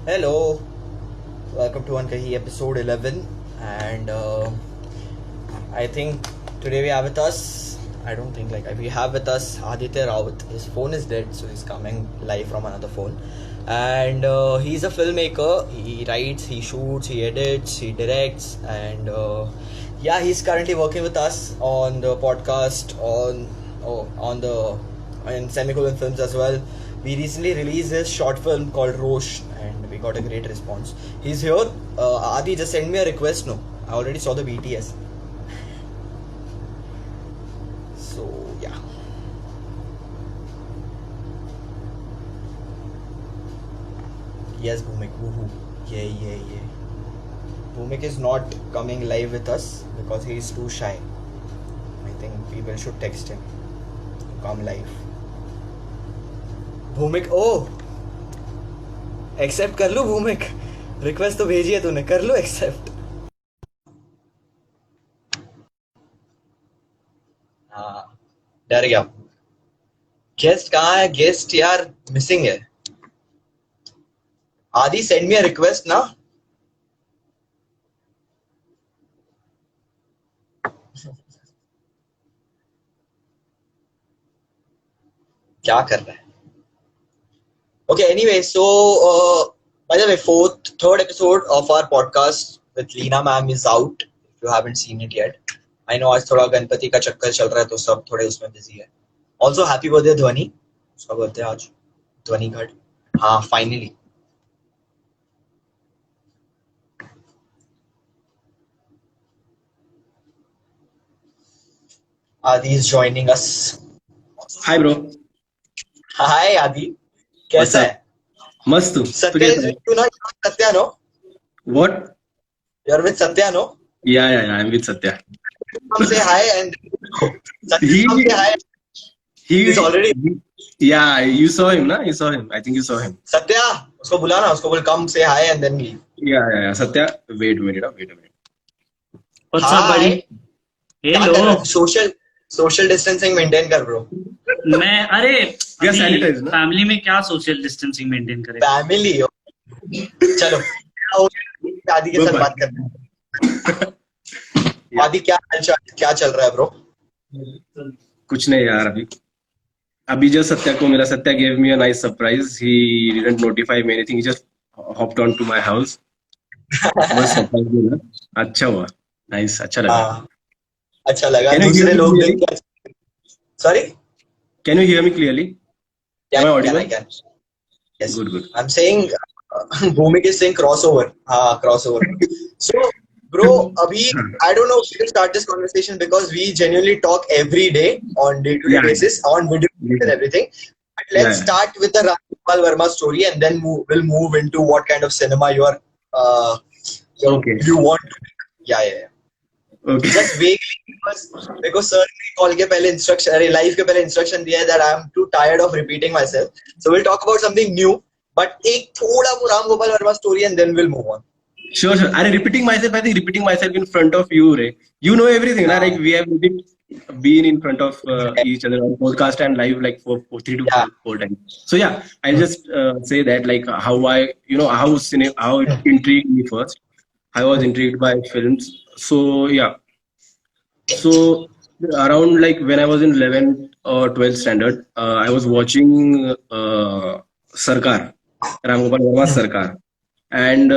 Hello, welcome to Ankahee episode 11. And I think today we have with us, I don't think like we have with us Aditya Raut. His phone is dead, so he's coming live from another phone. And he's a filmmaker. He writes, he shoots, he edits, he directs, and yeah, he's currently working with us on the podcast on the in Semicolon Films as well. We recently released this short film called Rosh, and we got a great response. He's here. Adi just sent me a request. No, I already saw the BTS. So yeah. Yes, Bhumik. Woohoo. Yeah. Bhumik is not coming live with us because he is too shy. I think people should text him to come live. भूमिक accept कर लो भूमिक request तो भेजी है तूने कर लो accept हाँ डर गया गेस्ट कहाँ है गेस्ट यार मिसिंग है आदि सेंड मी अ रिक्वेस्ट ना क्या कर रहा है Okay, anyway, so by the way, third episode of our podcast with Leena ma'am is out. If you haven't seen it yet, I know आज थोड़ा गणपति का चक्कर चल रहा है तो सब थोड़े उसमें बिजी है. Also, happy birthday ध्वनि. उसका बर्थडे आज. ध्वनि घट. हाँ, finally. Adi is joining us. Hi bro. Hi Adi. कैसा है? मस्त तू सत्या कैसा is है? with you ना? Satya no? What? You're with Satya no? Yeah, I'm with Satya. Come say hi and Satya He come say hi. He's already. Yeah, you saw him, na? You saw him. I think you saw him. Satya उसको बुलाना उसको बोल come say hi and then leave. Yeah. Satya, wait a minute. What's up, Hi. buddy? Hello social distancing maintain कर bro मैं अरे Yeah, sanitize, ना? Family में क्या सोशल डिस्टेंसिंग मेंटेन करें फैमिली चलो आदि के साथ बात करते हैं आदि क्या चल रहा है ब्रो कुछ नहीं यार अभी जो Satya gave me a nice surprise. He didn't notify me anything. He just hopped on to my house. बस surprise मिला. अच्छा हुआ. Nice. अच्छा लगा. अच्छा लगा Can you दूसरे hear me लोग clearly? देख sorry Can you hear me clearly? Am I audible? Yes. Good. I'm saying Bhumik is saying crossover. Crossover. So, bro, abhi I don't know if we can start this conversation because we genuinely talk every day on day-to-day Yeah. basis on video and everything. But let's Yeah. start with the Ram Gopal Verma story and then we'll move into what kind of cinema Okay. you want to make. Yeah. Okay. Just vaguely because sir ने call के पहले instruction अरे live के पहले instruction दिया है that I am too tired of repeating myself. So we'll talk about something new. But एक थोड़ा वो Ram Gopal Verma story and then we'll move on. Sure. I think repeating myself in front of you, Ray. You know everything, na? Like we have been in front of each other on podcast and live like for 3 to 4 times. So yeah, I'll just say that like how how it intrigued me first. I was intrigued by films. So yeah. So around like when I was in 11th or 12th standard, I was watching Sarkar, Ram Gopal Verma's Sarkar, and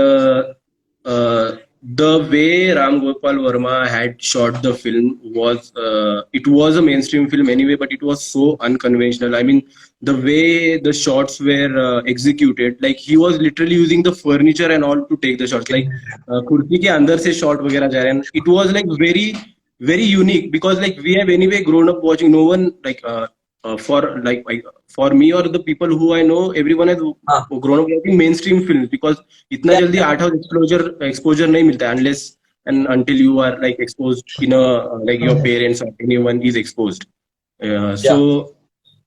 the way Ram Gopal Verma had shot the film was it was a mainstream film anyway, but it was so unconventional. I mean, the way the shots were executed, like he was literally using the furniture and all to take the shots, like kursi ke andar se shot वगैरह जा रहे हैं. It was like very unique because like we have anyway grown up watching. No one like for me or the people who I know, everyone has grown up watching mainstream films because इतना जल्दी art house exposure नहीं मिलता है unless and until you are like exposed in a like your parents or anyone is exposed. So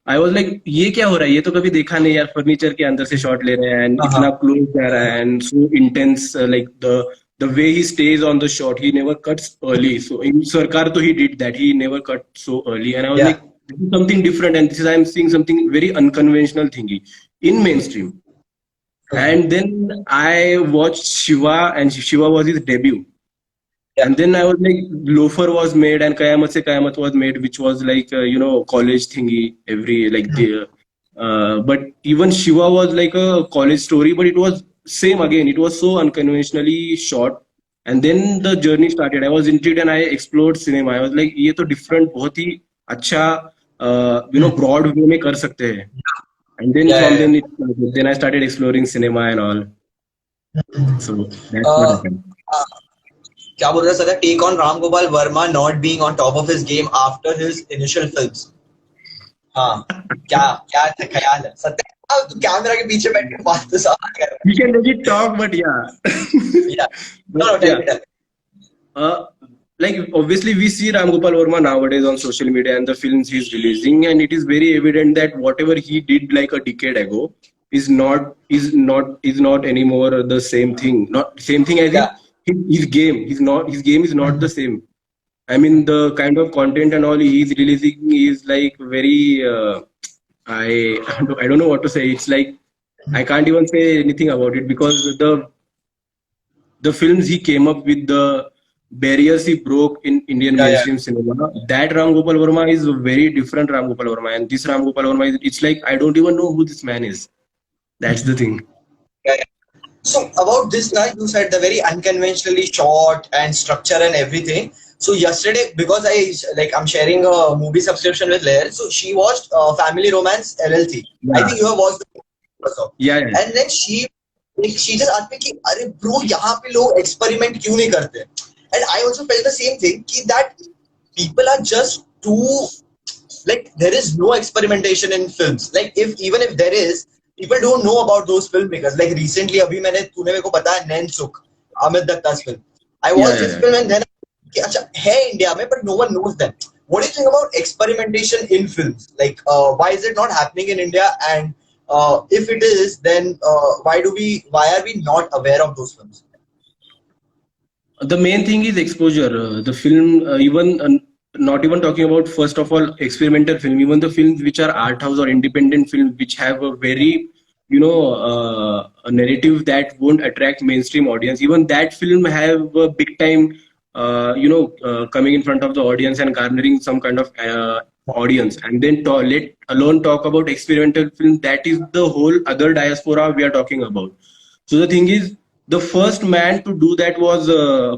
I was like ये क्या हो रहा है ये तो कभी देखा नहीं यार फर्नीचर के अंदर से शॉट ले रहे हैं and इतना क्लोज जा रहा है and so intense like the way he stays on the shot, he never cuts early. So in Sarkar, though he did that, he never cut so early. And I was like, this is something different. And this is, I'm seeing something very unconventional thingy in mainstream. And then I watched Shiva, and Shiva was his debut. And then I was like, Loafer was made, and Kayamat Se Kayamat was made, which was like college thingy every like the. But even Shiva was like a college story, but it was same again. It was so unconventionally short. And then the journey started. I was intrigued and I explored cinema. I was like, ये तो different, बहुत ही अच्छा, broad way में कर सकते हैं. And then Yeah, from yeah, then it started. Then I started exploring cinema and all. So that's what yeah. happened. क्या बोल रहा sir take on Ram Gopal Varma not being on top of his game after his initial films हाँ क्या क्या ख्याल है सत्य अब तू कैमरा के पीछे बैठ के फालतू सवाल कर रहा We can legit talk, but yeah. है या no But tell yeah. Me tell Uh, like obviously we see Ram Gopal Varma nowadays on social media and the films he's releasing, and it is very evident that whatever he did like a decade ago is not anymore the same thing. Not same thing as in या his game. His game is not the same. I mean the kind of content and all he's releasing is like very I I don't know what to say. It's like I can't even say anything about it because the films he came up with, the barriers he broke in Indian या mainstream cinema, that Ram Gopal Varma is a very different Ram Gopal Varma. And this Ram Gopal Varma, it's like, I don't even know who this man is. That's the thing. या So about this guy, you said the very unconventionally short and structure and everything. So yesterday, because I'm sharing a movie subscription with Lair, so she watched Family Romance LLC. I Yeah. think you have watched the movie also. Yeah, yeah. And then she just asked me कि अरे bro यहाँ पे लोग experiment क्यों नहीं करते? And I also felt the same thing कि that people are just too like there is no experimentation in films. Like even if there is, people don't know about those filmmakers. Like recently, अभी तूने मेरे को बताया Nainsukh, Amit दत्ता's film. I Yeah, watched yeah, this yeah. film and then कि अच्छा है India में, but no one knows them. What do you think about experimentation in films? Like why is it not happening in India? And if it is, then why are we not aware of those films? The main thing is exposure. The film, even not even talking about first of all experimental film, even the films which are art house or independent films, which have a very a narrative that won't attract mainstream audience. Even that film have a big time, coming in front of the audience and garnering some kind of audience. And then let alone talk about experimental film. That is the whole other diaspora we are talking about. So the thing is, the first man to do that was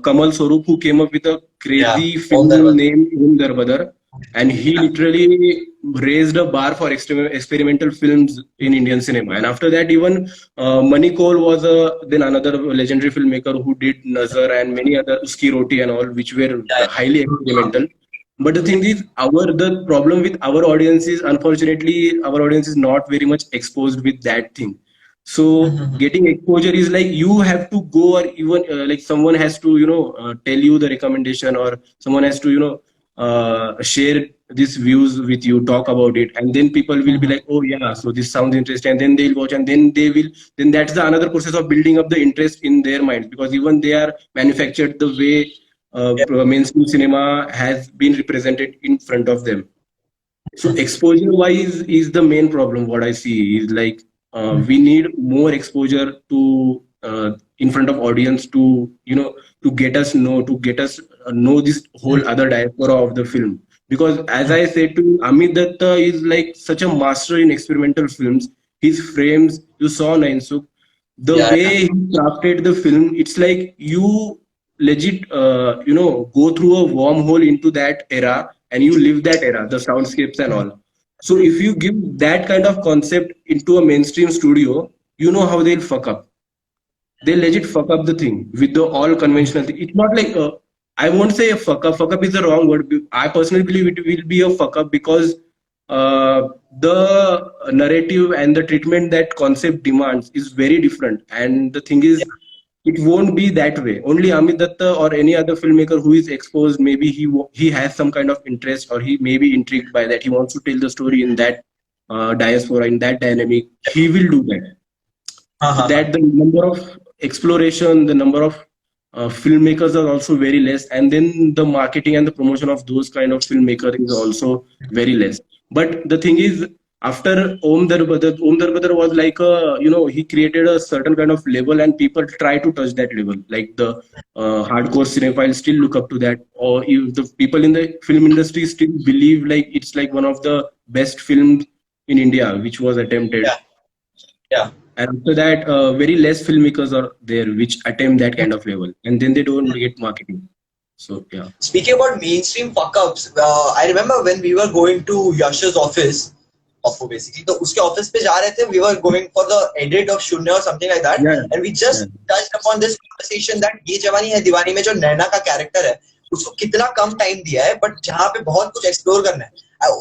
Kamal Swarup, who came up with a crazy Om film Darbadar. named Om Darbadar, and he literally raised a bar for experimental films in Indian cinema. And after that, even Mani Kaul was then another legendary filmmaker who did Nazar and many other Uski Roti and all, which were highly experimental. But the thing is, the problem with our audience is, unfortunately, our audience is not very much exposed with that thing. So getting exposure is like you have to go, or even like someone has to tell you the recommendation, or someone has to share these views with you, talk about it, and then people will be like, oh yeah, so this sounds interesting, and then they'll watch, and then that's the another process of building up the interest in their minds, because even they are manufactured the way mainstream cinema has been represented in front of them. So exposure wise is the main problem. What I see is like we need more exposure to in front of audience to to get us know this whole other diaspora of the film. Because as I said to you, Amit Datta is like such a master in experimental films. His frames, you saw Nainsook, the Yeah. way he crafted the film, it's like you legit go through a wormhole into that era and you live that era, the soundscapes and all. So if you give that kind of concept into a mainstream studio, you know how they'll fuck up. They legit fuck up the thing with the all conventional thing. It's not like I won't say a fuck up. Fuck up is the wrong word. I personally believe it will be a fuck up because the narrative and the treatment that concept demands is very different. And the thing is, it won't be that way. Only Amit Datta or any other filmmaker who is exposed, maybe he has some kind of interest, or he may be intrigued by that. He wants to tell the story in that diaspora, in that dynamic. He will do that. So that the number of exploration, the number of filmmakers are also very less, and then the marketing and the promotion of those kind of filmmakers is also very less. But the thing is, after Om Darbadar was like he created a certain kind of level and people try to touch that level. Like the hardcore cinephiles still look up to that, or if the people in the film industry still believe like it's like one of the best films in India which was attempted. Yeah. Yeah. And after that, very less filmmakers are there which attempt that kind of level, and then they don't get marketing. So yeah. Speaking about mainstream fuck ups, I remember when we were going to Yash's office, basically, तो उसके office पे जा रहे थे, we were going for the edit of Shunya or something like that, Yeah. and we just touched upon this conversation that ये जवानी है दीवानी में जो नैना का character है, उसको कितना कम time दिया है, but जहाँ पे बहुत कुछ explore करना है.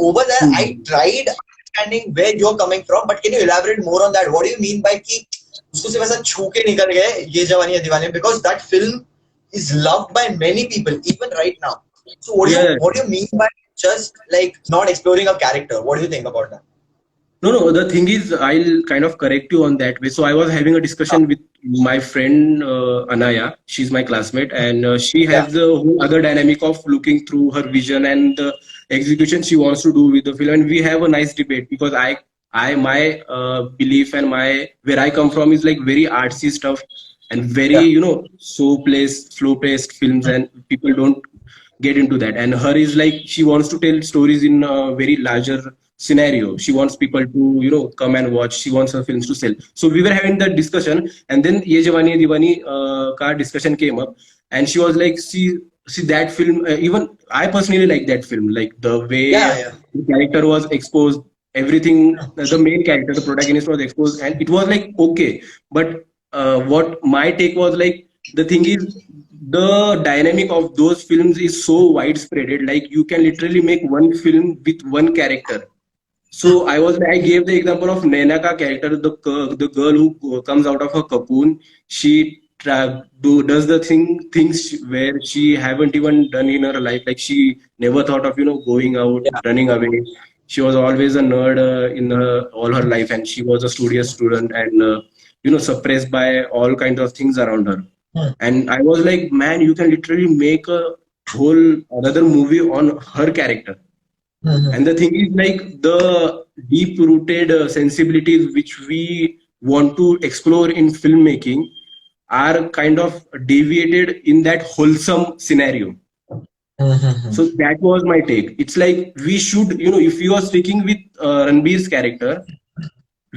Over there, I tried understanding where you're coming from, but can you elaborate more on that? What do you mean by कि उसको सिर्फ ऐसा छू के निकल गए ये जवानी है दीवानी, because that film is loved by many people even right now. So what do you mean by just like not exploring a character? What do you think about that? No, the thing is, I'll kind of correct you on that way. So I was having a discussion with my friend Anaya. She's my classmate, and she has the whole other dynamic of looking through her vision and the execution she wants to do with the film. And we have a nice debate because my belief and where I come from is like very artsy stuff and very slow paced films, and people don't get into that. And her is like she wants to tell stories in a very larger scenario. She wants people to come and watch. She wants her films to sell. So we were having that discussion, and then Ye Jawani Hai Diwani ka discussion came up, and she was like, see that film, even I personally like that film, like the way the character was exposed, everything, the main character, the protagonist was exposed, and it was like okay. But what my take was like, the thing is, the dynamic of those films is so widespread. Like you can literally make one film with one character. So I gave the example of Naina ka character, the girl who comes out of her cocoon. She does the things where she haven't even done in her life. Like she never thought of going out, running away. She was always a nerd in all her life, and she was a studious student and suppressed by all kinds of things around her. And I was like, man, you can literally make a whole another movie on her character. And the thing is, like, the deep-rooted sensibilities which we want to explore in filmmaking are kind of deviated in that wholesome scenario. So that was my take. It's like we should, if you are sticking with Ranbir's character,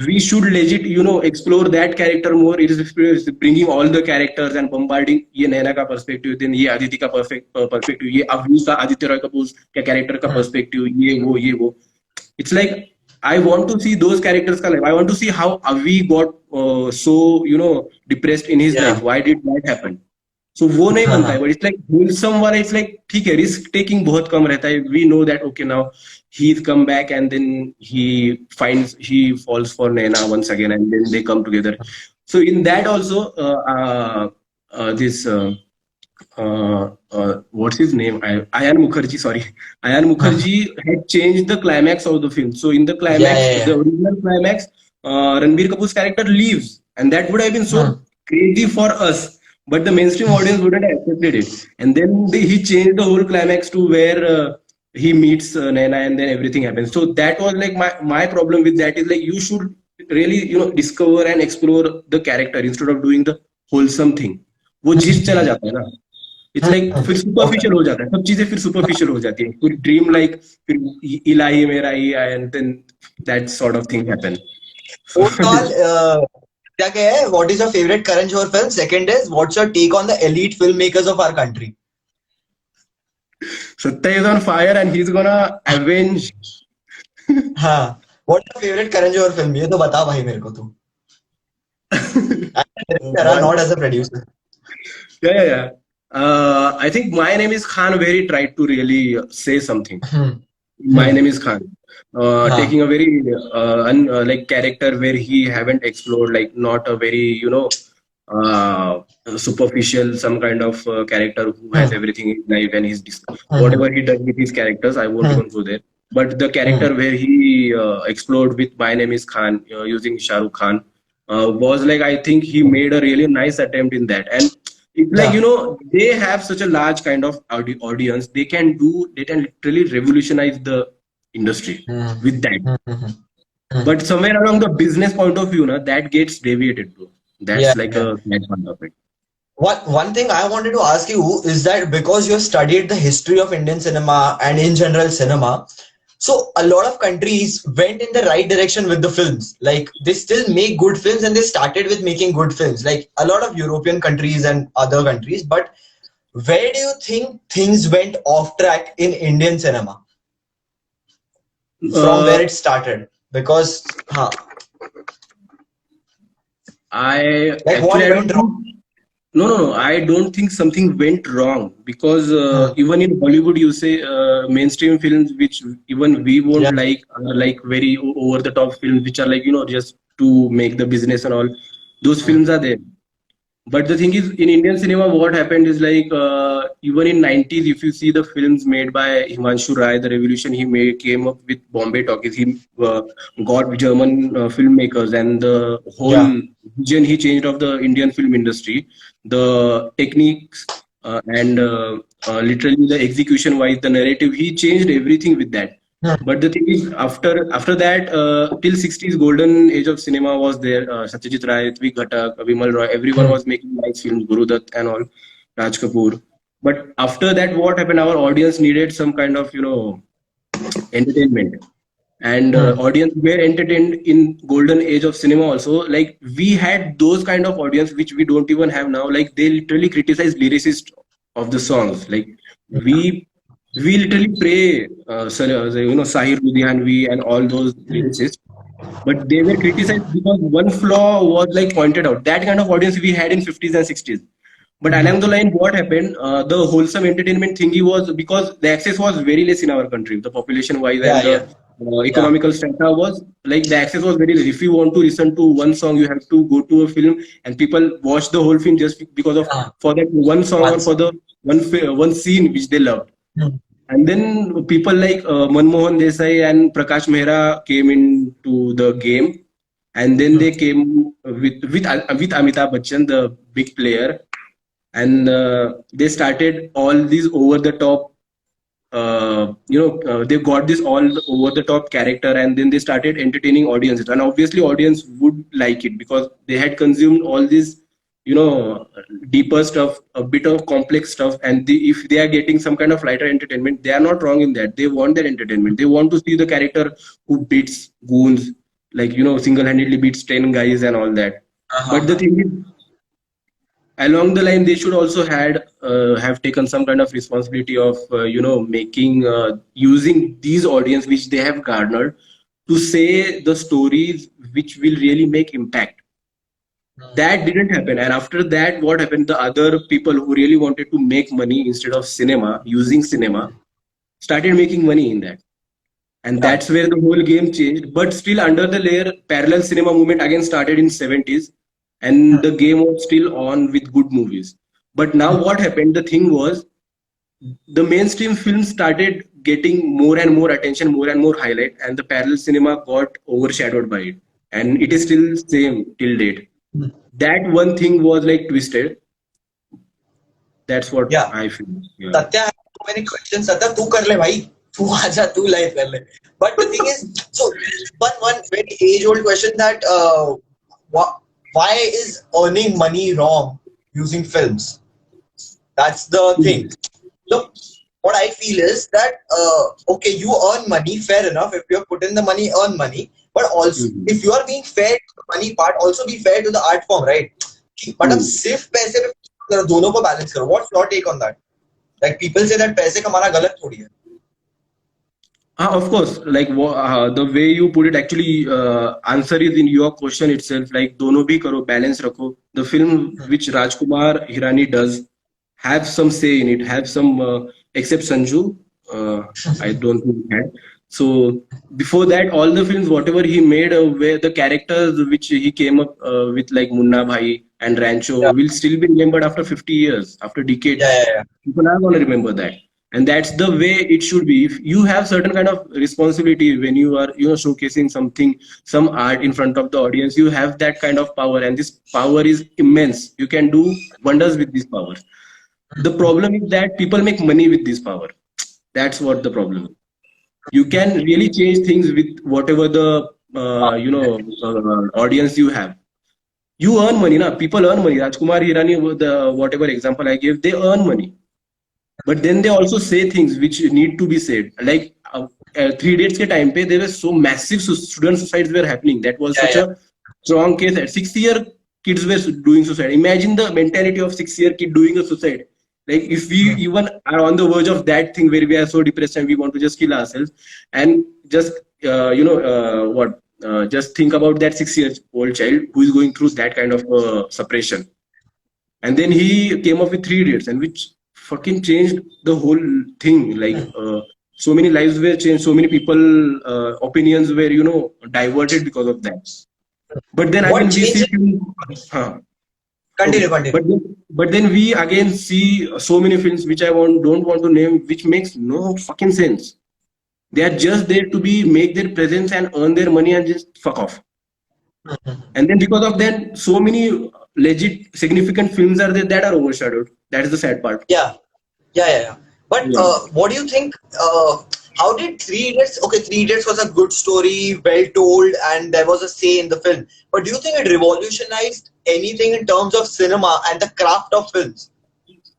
we should legit, explore that character more. It is bringing all the characters and bombarding ye Naina ka perspective, then ye Aditi ka perspective, ye Avni ka Aditya Roy Kapoor's character ka perspective, ye wo. It's like I want to see those characters ka life. I want to see how Avi got so depressed in his life. Why did that happen? So वो नहीं बनता है, but it's like wholesome वाला. It's like ठीक है, risk taking बहुत कम रहता है. We know that okay, now he's come back and then he falls for Naina once again, and then they come together. So in that also what's his name? Ayan Mukherjee. Sorry, Ayan Mukherjee had changed the climax of the film. So in the climax, the original climax, Ranbir Kapoor's character leaves, and that would have been so crazy for us. But the mainstream audience wouldn't have accepted it. And then he changed the whole climax to where he meets Naina and then everything happens. So that was like my problem with that is like you should really discover and explore the character instead of doing the wholesome thing. वो जिस चला जाता है ना. It's like फिर superficial हो जाता है. सब चीजें फिर superficial हो जाती है. फिर dream like फिर इलाही मेरा ही and then that sort of thing happen. What is your favorite Karan Johar film? Second is, what's your take on the elite filmmakers of our country? Satya is on fire and he's gonna avenge. हाँ. What's your favorite Karan Johar film? ये तो बता भाई मेरे को तू. Not as a producer. Yeah. I think My Name is Khan very tried to really say something. My Name is Khan. Taking a very like character where he haven't explored, like not a very superficial some kind of character who has everything in life and he's whatever he does with his characters. I won't even go there. But the character where he explored with My Name is Khan using Shah Rukh Khan was like, I think he made a really nice attempt in that. And it's like they have such a large kind of audience. They can literally revolutionize the industry with that. But somewhere along the business point of view, na, that gets deviated, bro. That's Yeah, like yeah. a bad part of it. One thing I wanted to ask you is that because you have studied the history of Indian cinema and in general cinema, so a lot of countries went in the right direction with the films. Like they still make good films and they started with making good films. Like a lot of European countries and other countries. But where do you think things went off track in Indian cinema from Uh, where it started? Because, I like actually what I don't went wrong? think no. I don't think something went wrong because Hmm. even in Hollywood, you say mainstream films, which even we Yeah. won't like very over the top films, which are like just to make the business and all. Those Hmm. films are there. But the thing is, in Indian cinema, what happened is like even in 90s, if you see the films made by Himanshu Rai, the revolution he made came up with Bombay Talkies. He got German filmmakers and the whole Yeah. vision he changed of the Indian film industry, the techniques and literally the execution wise, the narrative. He changed everything with that. Hmm. But the thing is, after that, till 60s, golden age of cinema was there. Satyajit Ray, Ritwik Ghatak, Vimal Roy, everyone Hmm. was making nice films, Guru Dutt and all, Raj Kapoor. But after that, what happened? Our audience needed some kind of, entertainment. And Hmm. audience were entertained in golden age of cinema also. Like we had those kind of audience which we don't even have now. Like they literally criticize lyricists of the songs. Like we we literally pray, Sahir Ludhianvi and all those lyricists, but they were criticized because one flaw was like pointed out. That kind of audience we had in 50s and 60s. But along the line, what happened? The wholesome entertainment thingy was because the access was very less in our country, the population wise Yeah. and the Yeah. Yeah. economical strata was like the access was very less. If you want to listen to one song, you have to go to a film, and people watch the whole film just because of Yeah. for that one song or Once. for the one scene which they loved. Hmm. And then people like Manmohan Desai and Prakash Mehra came into the game, and then Hmm. they came with Amitabh Bachchan, the big player, and they started all these over the top. They got this all over the top character, and then they started entertaining audiences, and obviously audience would like it because they had consumed all this deeper stuff, a bit of complex stuff, and if they are getting some kind of lighter entertainment, they are not wrong in that. They want that entertainment. They want to see the character who beats goons, like single-handedly beats 10 guys and all that. But the Uh-huh. thing is, along the line, they should also had have taken some kind of responsibility of making using these audience which they have garnered to say the stories which will really make impact. That didn't happen, and after that, what happened? The other people who really wanted to make money instead of cinema, using cinema, started making money in that, and Yeah. that's where the whole game changed. But still, under the layer, parallel cinema movement again started in 70s, and the game was still on with good movies. But now, what happened? The thing was, the mainstream films started getting more and more attention, more and more highlight, and the parallel cinema got overshadowed by it, and it is still same till date. That one thing was like twisted. That's what Yeah. I feel. Yeah. Satya has so many questions. Satya, तू कर ले भाई. तू आजा, तू live कर ले. But the thing is, so one very age-old question that why is earning money wrong using films? That's the thing. Look, what I feel is that okay, you earn money, fair enough. If you have put in the money, earn money. But also, Mhm. if you are being fair to the money part, also be fair to the art form, right? मतलब Hmm. सिर्फ पैसे पे करो, दोनों को balance करो. What's your take on that? Like people say that पैसे कमाना गलत थोड़ी है. Of course, like the way you put it, actually, answer is in your question itself. Like, dono bhi karo, balance rakho. The film which Rajkumar Hirani does have some say in it, have some, except Sanju, I don't think he had. So before that, all the films, whatever he made, where the characters which he came up with, like Munna Bhai and Yeah, Rancho, will still be remembered after 50 years, after decades. yeah. People are going to remember that, and that's the way it should be. If you have certain kind of responsibility when you are showcasing something, some art in front of the audience, you have that kind of power, and this power is immense. You can do wonders with this power. The problem is that people make money with this power. That's what the problem is. You can really change things with whatever the audience you have. You earn money, na? People earn money. Rajkumar Hirani, the whatever example I gave, they earn money. But then they also say things which need to be said. Like 3 days ke time pe, there were so massive student suicides were happening. That was such a strong case. At 6-year kids were doing suicide. Imagine the mentality of 6-year kid doing a suicide. Like if we even are on the verge of that thing where we are so depressed and we want to just kill ourselves, and just just think about that 6-year-old child who is going through that kind of suppression. And then he came up with 3 dates, and which fucking changed the whole thing. Like so many lives were changed, so many people opinions were diverted because of that. But then What again we see changed? Continue. but then we again see so many films which I don't want to name, which makes no fucking sense. They are just there to make their presence and earn their money and just fuck off. And then because of that, so many legit significant films are there that are overshadowed. That is the sad part. Yeah. But what do you think? How did 3 Idiots? Okay, 3 Idiots was a good story, well told, and there was a say in the film. But do you think it revolutionized anything in terms of cinema and the craft of films?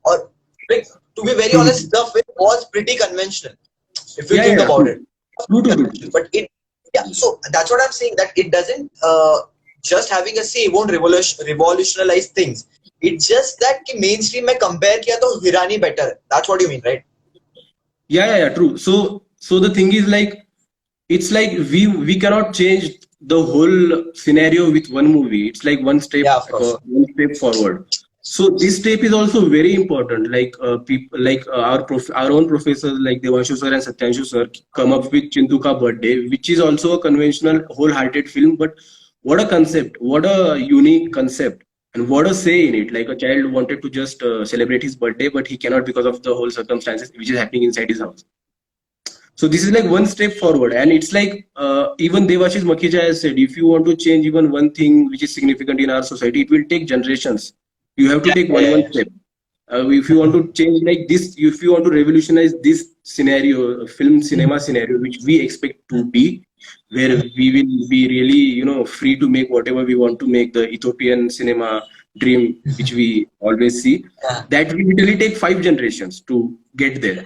Or, like, to be very honest, the film was pretty conventional, if you think about it. True. But so that's what I'm saying. That it doesn't just having a say won't revolutionize things. It's just that कि mainstream में compare किया तो Hirani better. That's what you mean, right? Yeah, true. So the thing is, like, it's like we cannot change the whole scenario with one movie. It's like one step forward. So this step is also very important. Like people like our own professors like Devanshu sir and Satyanshu sir come up with Chintu Ka Birthday, which is also a conventional wholehearted film, but what a concept, what a unique concept, and what a say in it. Like a child wanted to just celebrate his birthday, but he cannot because of the whole circumstances which is happening inside his house. So this is like one step forward, and it's like even Devashish Makhija has said, if you want to change even one thing which is significant in our society, it will take generations. You have to take one step. If you want to change like this, if you want to revolutionize this scenario, cinema scenario, which we expect to be, where we will be really, free to make whatever we want to make, the Ethiopian cinema dream, which we always see, that will literally take 5 generations to get there.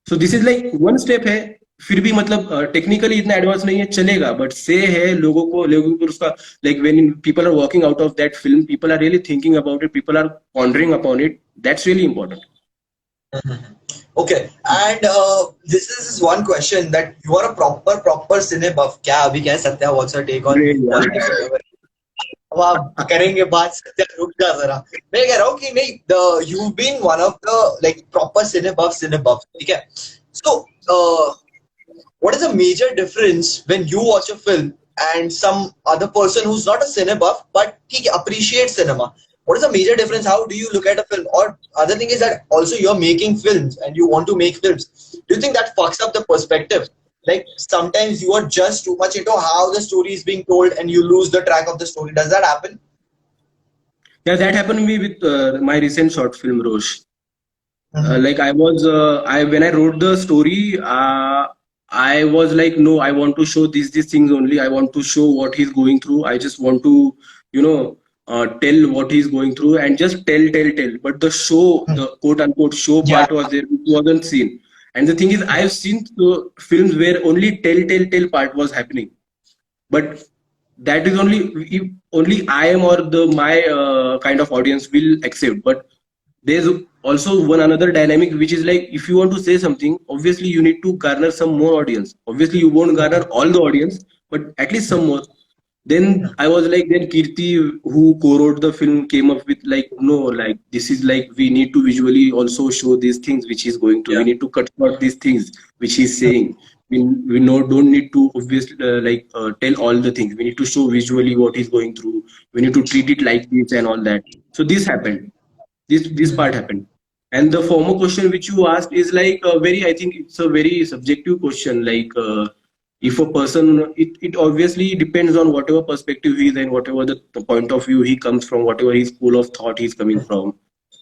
So this is like one step है, फिर भी मतलब technically इतना advanced नहीं है, चलेगा, but say है लोगों को उसका, like when people are walking out of that film, people are really thinking about it, people are pondering upon it. That's really important. Okay, and this is one question that you are a proper cine buff. क्या अभी कह सकते हैं? What's your take on politics? अब आप करेंगे बात, सत्या रुक जा जरा. मैं कह रहा हूँ कि नहीं, you've been one of the like proper cine buff, ठीक है? So what is the major difference when you watch a film and some other person who's not a cine buff but he appreciates cinema? What is the major difference? How do you look at a film? Or other thing is that also you're making films and you want to make films. Do you think that fucks up the perspective? Like sometimes you are just too much into how the story is being told and you lose the track of the story. Does that happen? Yeah, that happened to me with my recent short film Rosh. Like I was, when I wrote the story, I was like, no, I want to show these things only. I want to show what he's going through. I just want to, tell what he's going through and just tell. But the show, the quote unquote show part was there, which wasn't seen. And the thing is, I've seen films where only tell part was happening. But that is only I am or my kind of audience will accept. But there's also one another dynamic, which is like, if you want to say something, obviously you need to garner some more audience. Obviously you won't garner all the audience, but at least some more. Then I was like, then Kirti, who co-wrote the film, came up with like, no, like this is like, we need to visually also show these things which he's going through. We need to cut short these things which he's saying. We don't need to obviously tell all the things. We need to show visually what he's going through. We need to treat it like this and all that. So this happened. This part happened. And the former question which you asked is like I think it's a very subjective question. Like if a person, it obviously depends on whatever perspective he is and whatever the point of view he comes from, whatever his school of thought he's coming from.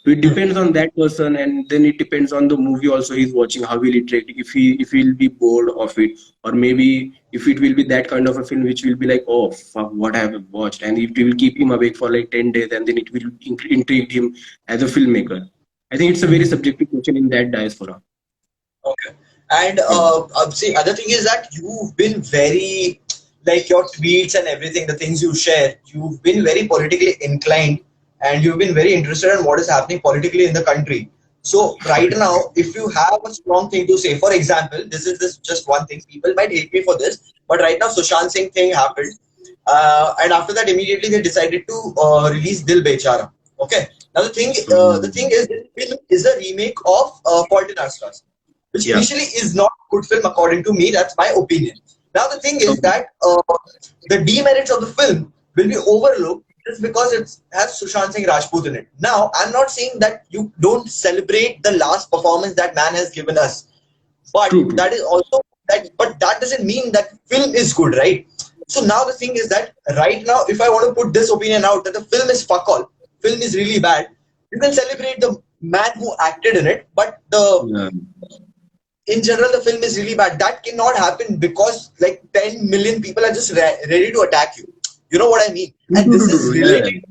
So it depends on that person, and then it depends on the movie also he's watching. How will it react? If he'll be bored of it, or maybe if it will be that kind of a film which will be like, oh fuck, what I have watched, and it will keep him awake for like 10 days, and then it will intrigue him as a filmmaker. I think it's a very subjective question in that diaspora. Okay. And see, other thing is that you've been very, like your tweets and everything, the things you share, you've been very politically inclined, and you've been very interested in what is happening politically in the country. So right now, if you have a strong thing to say, for example, this is just one thing. People might hate me for this, but right now Sushant Singh thing happened, and after that, immediately they decided to release Dil Bechara. Okay. Now the thing is, this film is a remake of Fault in Our Stars, which initially is not a good film according to me. That's my opinion. Now the thing is that the demerits of the film will be overlooked just because it has Sushant Singh Rajput in it. Now I'm not saying that you don't celebrate the last performance that man has given us, but that is also that. But that doesn't mean that film is good, right? So now the thing is that right now, if I want to put this opinion out that the film is fuck all, film is really bad, you can celebrate the man who acted in it, but in general, the film is really bad. That cannot happen because like 10 million people are just ready to attack you. You know what I mean? And this is related,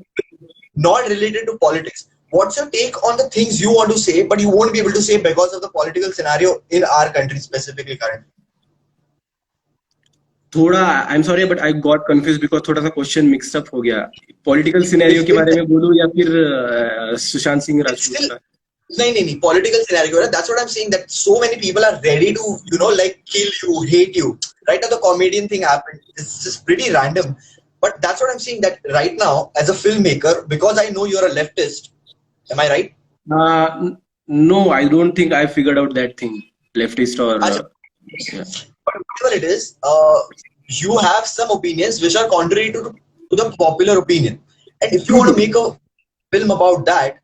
not related to politics. What's your take on the things you want to say, but you won't be able to say because of the political scenario in our country specifically currently? I'm sorry, but I got confused because थोड़ा सा question mixed up हो गया. Political scenario के बारे में बोलूँ या फिर सुशांत सिंह राजपूत का? No, political scenario. That's what I'm saying, that so many people are ready to, like kill you, hate you. Right now, the comedian thing happened. It's just pretty random. But that's what I'm saying, that right now, as a filmmaker, because I know you're a leftist, am I right? No, I don't think I figured out that thing. Leftist or... But whatever it is, you have some opinions which are contrary to the popular opinion. And if you want to make a film about that,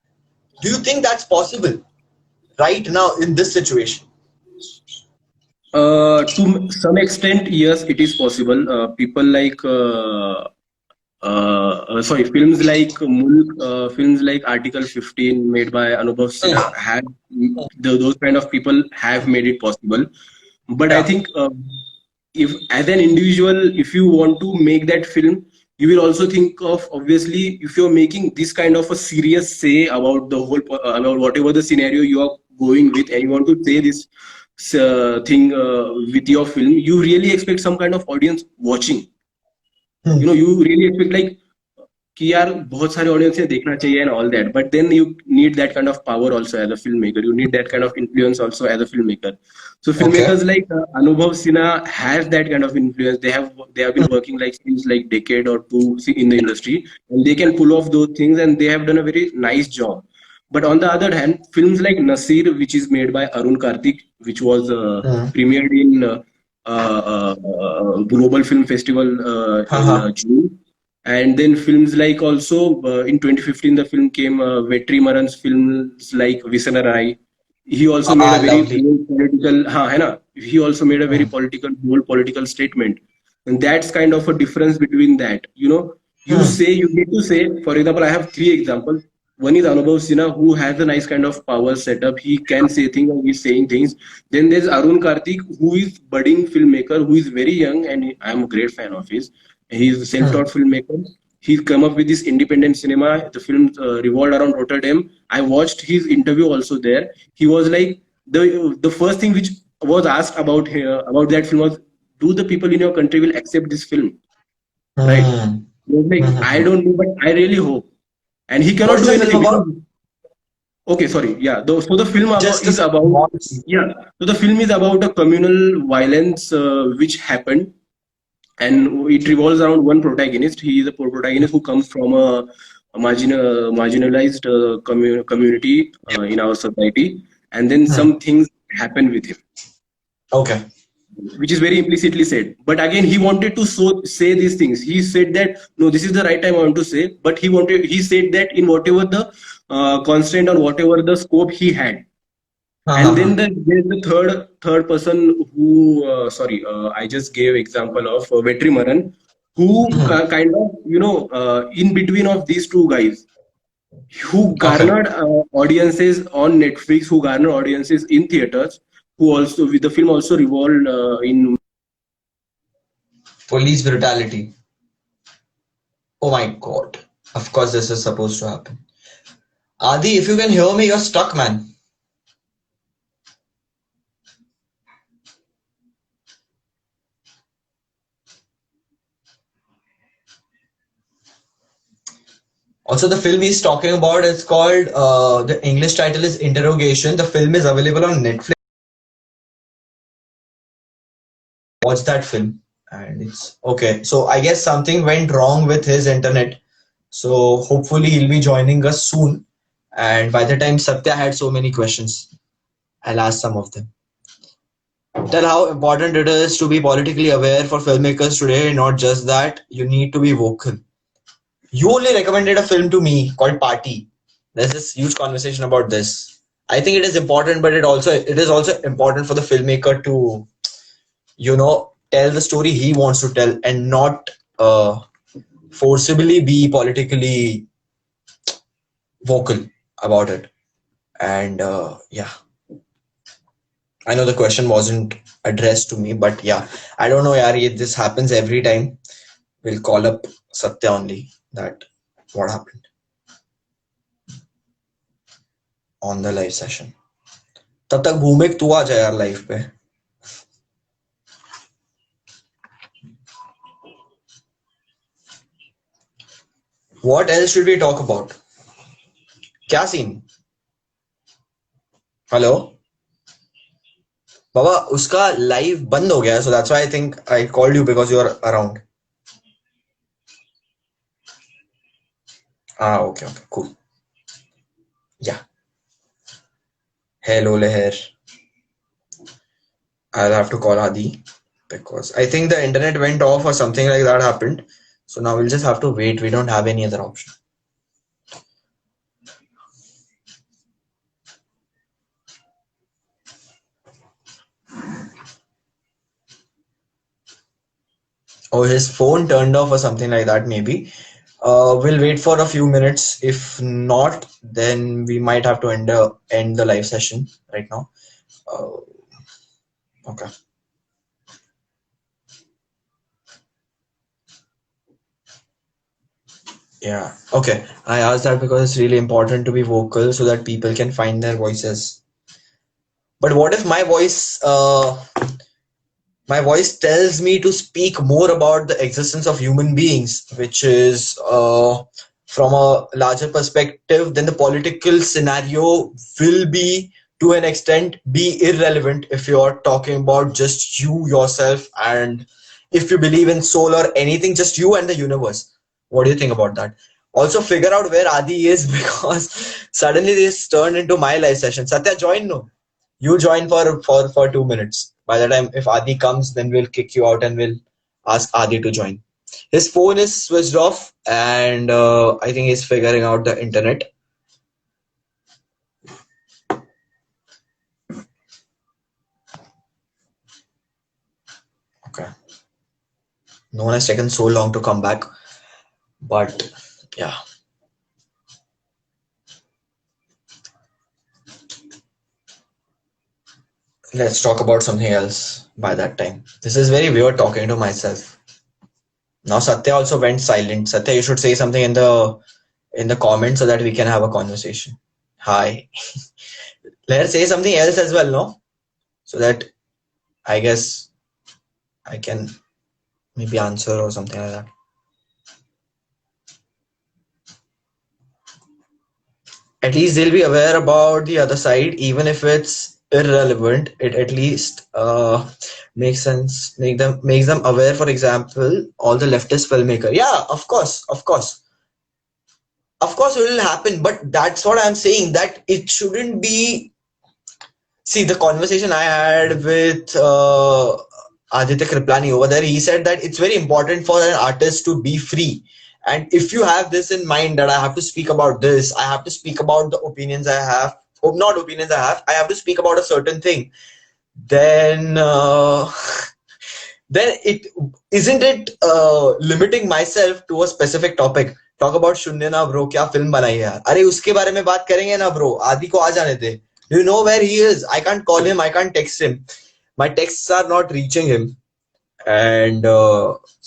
do you think that's possible right now in this situation? To some extent, yes, it is possible. People like, films like Mulk, films like Article 15 made by Anubhav Sinha, had those kind of people have made it possible. But I think if as an individual, if you want to make that film, you will also think of, obviously, if you're making this kind of a serious say about the whole, about whatever the scenario you are going with, and you want to say this thing with your film, you really expect some kind of audience watching. You really expect like कि यार बहुत सारे audience ने देखना चाहिए and all that, but then you need that kind of power also as a filmmaker. You need that kind of influence also as a filmmaker. So filmmakers like Anubhav Sinha has that kind of influence. They have been working like since like decade or two in the industry, and they can pull off those things, and they have done a very nice job. But on the other hand, films like Nasir, which is made by Arun Karthik, which was premiered in Global Film Festival in June. And then films like also in 2015 the film came Vetri Maran's films like Visanarai. He also made a very political he also made a very bold political statement, and that's kind of a difference between that. You need to say, for example, I have 3 examples. One is Anubhav Sinha, who has a nice kind of power setup. He can say things and he's saying things. Then there's Arun Karthik, who is budding filmmaker, who is very young, and I'm a great fan of his. He's a self-taught filmmaker. He's come up with this independent cinema. The film revolved around Rotterdam. I watched his interview also there. He was like, the first thing which was asked about that film was, do the people in your country will accept this film? Right? He was like, I don't know, but I really hope. And he cannot do anything. Okay, sorry. Yeah. So the film is about So the film is about a communal violence which happened. And it revolves around one protagonist. He is a protagonist who comes from a marginalized community in our society, and then some things happen with him. Okay. Which is very implicitly said. But again, he wanted to say these things. He said that, no, this is the right time I want to say. But he said that in whatever the constraint or whatever the scope he had. And then there's the third person who, I just gave example of Vetri Maran, who kind of, in between of these two guys. who garnered audiences on Netflix, who garnered audiences in theaters, who also the film also revolved in Police brutality. Oh my god. Of course, this is supposed to happen. Adi, if you can hear me, you're stuck, man. Also, the film he's talking about is called, the English title is Interrogation. The film is available on Netflix. Watch that film. And it's okay. So, I guess something went wrong with his internet. So, hopefully, he'll be joining us soon. And by the time Satya had so many questions, I'll ask some of them. Tell how important it is to be politically aware for filmmakers today. Not just that, you need to be vocal. You only recommended a film to me called Party. There's this huge conversation about this. I think it is important, but it is also important for the filmmaker to, tell the story he wants to tell and not forcibly be politically vocal about it. And yeah, I know the question wasn't addressed to me, but yeah, I don't know, Yari. This happens every time. We'll call up Satya only that what happened on the live session. तब तक भूमिक तू आ जाए यार live पे. What else should we talk about? क्या scene? Hello बाबा, उसका live बंद हो गया, so that's why I think I called you because you are around. Okay, cool. Yeah. Hello, Leher. I'll have to call Adi because I think the internet went off or something like that happened. So now we'll just have to wait. We don't have any other option. Oh, his phone turned off or something like that, maybe. We'll wait for a few minutes. If not, then we might have to end the live session right now. Okay. Yeah. Okay. I asked that because it's really important to be vocal so that people can find their voices. But what if my voice tells me to speak more about the existence of human beings, which is from a larger perspective, then the political scenario will be, to an extent, be irrelevant if you're talking about just you, yourself, and if you believe in soul or anything, just you and the universe. What do you think about that? Also, figure out where Adi is because suddenly this turned into my live session. Satya, join no. You join for 2 minutes. By the time if Adi comes, then we'll kick you out and we'll ask Adi to join. His phone is switched off and I think he's figuring out the internet. Okay. No one has taken so long to come back. But yeah. Let's talk about something else by that time. This is very weird talking to myself. Now Satya also went silent. Satya, you should say something in the comments so that we can have a conversation. Hi. Let's say something else as well, no? So that I guess I can maybe answer or something like that. At least they'll be aware about the other side, even if it's irrelevant. It at least makes sense, makes them aware. For example, all the leftist filmmaker. Yeah, of course, it will happen. But that's what I'm saying. That it shouldn't be. See, the conversation I had with Aditya Kriplani over there, he said that it's very important for an artist to be free. And if you have this in mind that I have to speak about this, I have to speak about the opinions I have, or not opinions I have to speak about a certain thing, then then it isn't it limiting myself to a specific topic. Talk about शून्य ना bro, क्या film बनाई है यार. अरे उसके बारे में बात करेंगे ना ब्रो. आदि को आ जाने दे. Do you know where he is? I can't call him, I can't text him. My texts are not reaching him. And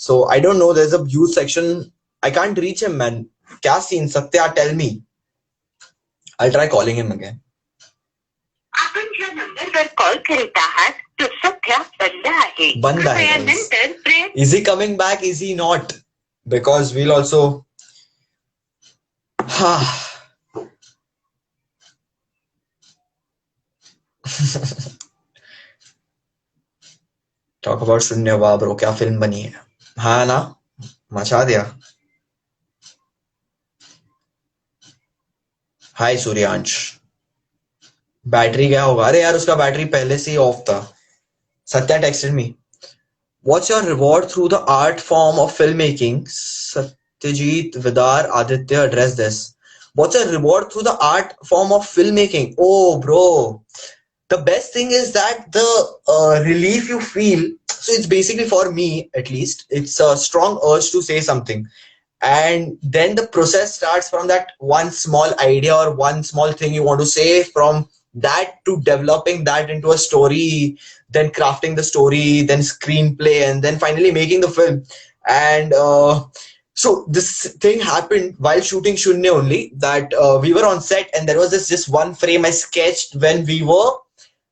so I don't know, there's a view section. I can't reach him, man. Kya scene? Satya, tell me. I'll try calling him again. आपण ज्या नंबरवर call करीत आहात तो सध्या बंद आहे. बंद आहे, कृपया guys. नंतर प्रयत्न. Is he coming back? Is he not? Because we'll also talk about शून्य. वाह ब्रो, क्या फिल्म बनी है. हाँ ना, मचा दिया. हाय सूर्यांश. बैटरी क्या होगा? अरे यार उसका बैटरी पहले से ही ऑफ था. Satya texted me. What's your reward through the art form of filmmaking? Satyajit, Vidar, Aditya address this. What's your reward through the art form of filmmaking? Oh, bro. The best thing is that the relief you feel. So it's basically, for me at least, it's a strong urge to say something. And then the process starts from that one small idea or one small thing you want to say, from that to developing that into a story, then crafting the story, then screenplay, and then finally making the film. And so this thing happened while shooting Shunya only, that we were on set and there was this one frame I sketched when we were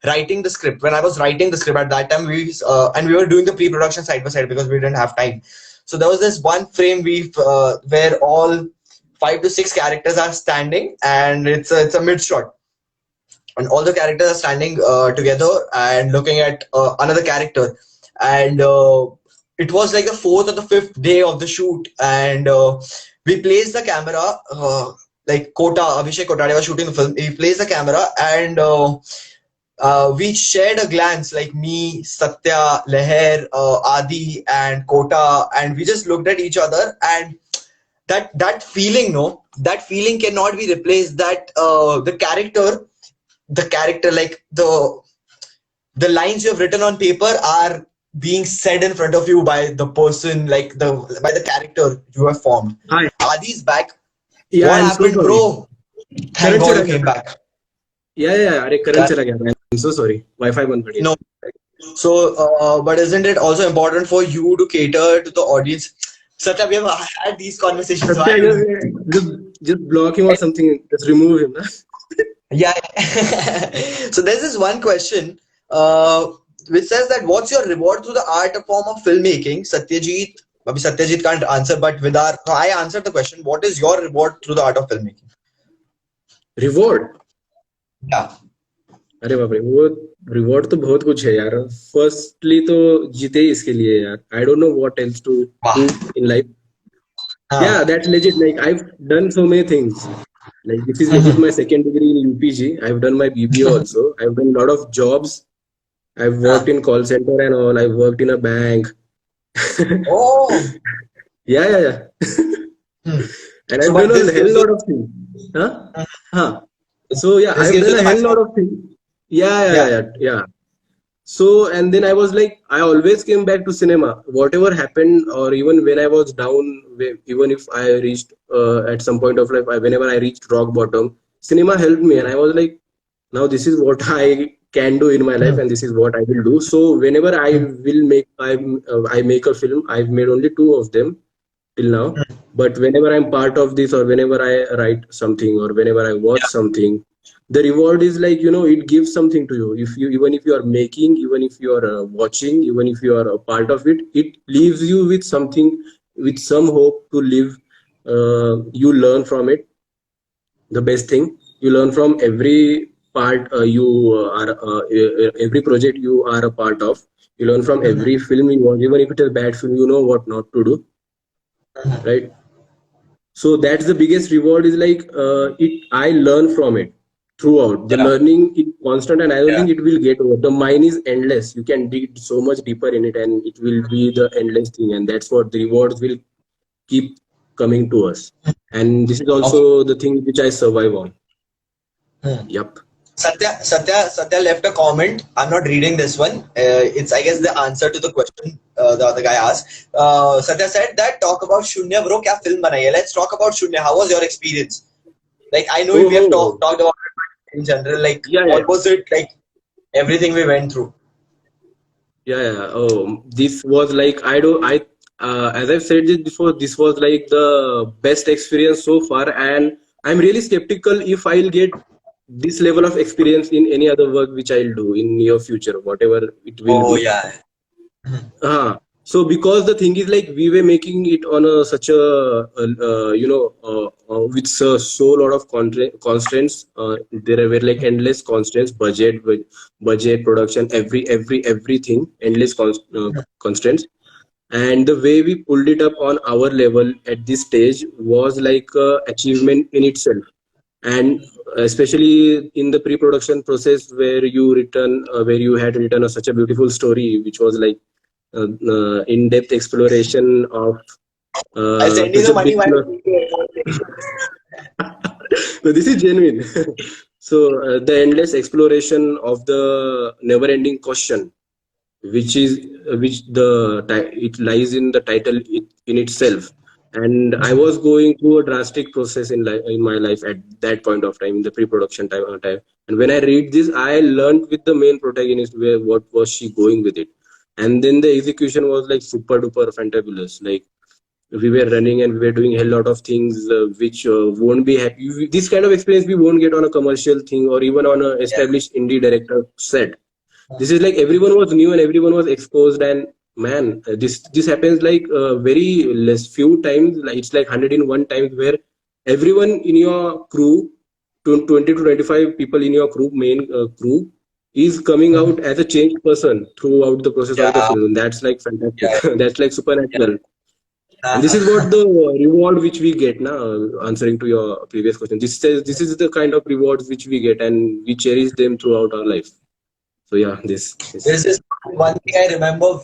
writing the script. When I was writing the script at that time, and we were doing the pre-production side by side because we didn't have time. So there was this one frame where all 5 to 6 characters are standing, and it's a mid shot. And all the characters are standing together and looking at another character. And it was like the 4th or the 5th day of the shoot. And we placed the camera, like Abhishek Kotade was shooting the film. He placed the camera and we shared a glance, like me, Satya, Leher, Adi and Kota. And we just looked at each other, and that feeling, that feeling cannot be replaced. That the character, like the lines you have written on paper are being said in front of you by the person, like by the character you have formed. Hi. Adi's back. Yeah, What I'm happened, so sorry. bro? Thank God you came back. Yeah. अरे current चला गया. I'm so sorry. Wi-Fi बंद पड़ गया. No. So, but isn't it also important for you to cater to the audience? Satya, we have had these conversations. Just block him or something. Just remove him. Na? Yeah. So there's this one question which says that what's your reward through the art form of filmmaking? Satyajit can't answer, but Vidar, no, I answered the question. What is your reward through the art of filmmaking? Reward? Yeah. अरे बाप रे, वो reward तो बहुत कुछ है यार. Firstly तो जीते ही इसके लिए यार. I don't know what else to do in life. Yeah, that's legit. Like I've done so many things. Like this is legit my second degree in UPG. I've done my BBA also. I've done a lot of jobs. I've worked in call center and all. I've worked in a bank. Oh. Yeah. And I've done a hell lot of things. Huh? So yeah, I've done a hell lot of things. Yeah. So, and then I was like, I always came back to cinema. Whatever happened, or even when I was down, even if I reached at some point of life, whenever I reached rock bottom, cinema helped me. And I was like, now this is what I can do in my life, and this is what I will do. So whenever I will make, I make a film. I've made only 2 of them till now. But whenever I'm part of this, or whenever I write something, or whenever I watch something, the reward is like, it gives something to you. Even if you are making, even if you are watching, even if you are a part of it, it leaves you with something, with some hope to live. You learn from it. The best thing, you learn from every part every project you are a part of. You learn from every film you watch. Even if it is a bad film, you know what not to do. Right? So that's the biggest reward, is like I learn from it throughout. The learning is constant, and I don't think it will get over. The mind is endless. You can dig so much deeper in it, and it will be the endless thing. And that's what the rewards will keep coming to us. And this is also the thing which I survive on. Yep. Satya left a comment. I'm not reading this one. It's, I guess, the answer to the question the other guy asked. Satya said that talk about Shunya bro, kya film banai hai? Let's talk about Shunya. How was your experience? Like, I know Oh, we have oh, talked about it in general. Like, yeah, yeah, what was it like? Everything we went through. yeah. Oh, this was like as I've said it before, this was like the best experience so far, and I'm really skeptical if I'll get this level of experience in any other work which I'll do in near future, whatever it will Oh be. yeah. So because the thing is like we were making it on a such a with so lot of constraints. There were like endless constraints, budget, production, everything, endless constraints. And the way we pulled it up on our level at this stage was like achievement in itself. And especially in the pre-production process where you had written such a beautiful story, which was like in-depth exploration of I'll send you such the a money big. while No, this is genuine. So the endless exploration of the never-ending question, which is it lies in the title in itself. And I was going through a drastic process in my life at that point of time, in the pre-production time. And when I read this, I learned with the main protagonist where what was she going with it, and then the execution was like super duper fantabulous. Like we were running and we were doing a lot of things which won't be happy. This kind of experience we won't get on a commercial thing or even on a yeah. established indie director set. This is like everyone was new and everyone was exposed, and man, this happens like very less few times. Like it's like 101 times where everyone in your crew, 20 to 25 people in your main crew, is coming out as a changed person throughout the process of the Yeah. film. That's like fantastic. Yeah. That's like supernatural. And this is what Uh, the reward which we get now. Answering to your previous question, this is the kind of rewards which we get, and we cherish them throughout our life. So yeah, this is. There's this one thing I remember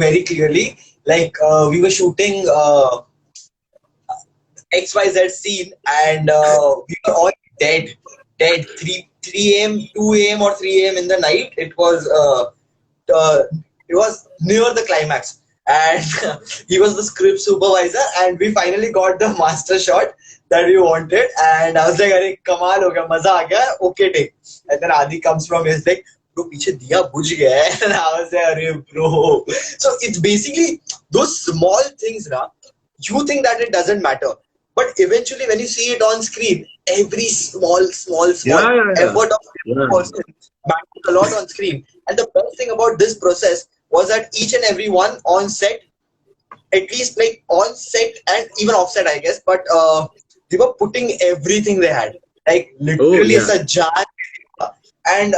very clearly. Like we were shooting XYZ scene, and we were all dead. 3 a.m., 2 a.m. or 3 a.m. in the night. Uh, it was near the climax, and he was the script supervisor, and we finally got the master shot that we wanted. And I was like, "Arey, kamal ho gaya, maza aa gaya, okay take." And then Adi comes from his like, "Bro, पीछे दिया बुझ गया है." And I was like, "Arey, bro." So it's basically those small things, na. You think that it doesn't matter, but eventually when you see it on screen, every small Yeah. effort of every Yeah. person matters a lot on screen. And the best thing about this process was that each and every one on set, at least like on set and even offset, I guess, but they were putting everything they had, like Oh literally yeah. it's a jar. And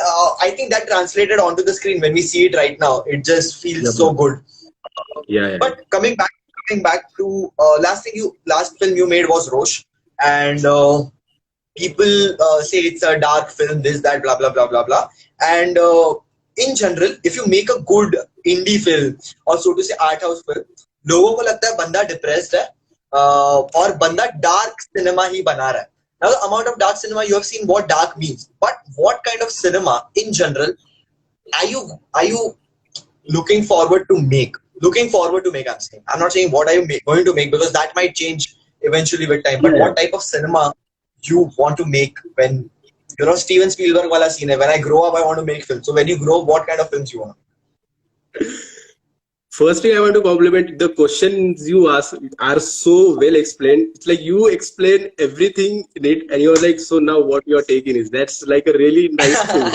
I think that translated onto the screen when we see it right now. It just feels Yep. so good. Yeah. But coming back to last film you made was Rosh, and people say it's a dark film, this, that, blah, blah, blah, blah, blah. And in general, if you make a good indie film or so to say art house film, लोगों को लगता है बंदा depressed है और बंदा dark cinema ही बना रहा है. Now the amount of dark cinema you have seen what dark means, but what kind of cinema in general are you looking forward to make? Looking forward to make, I'm saying. I'm not saying what are you going to make because that might change eventually with time. But Yeah. what type of cinema you want to make when Steven Spielberg wala scene hai, when I grow up I want to make films. So when you grow up, what kind of films you want? Firstly, I want to compliment the questions you ask are so well explained. It's like you explain everything in it, and you're like, so now what you're taking is that's like a really nice thing,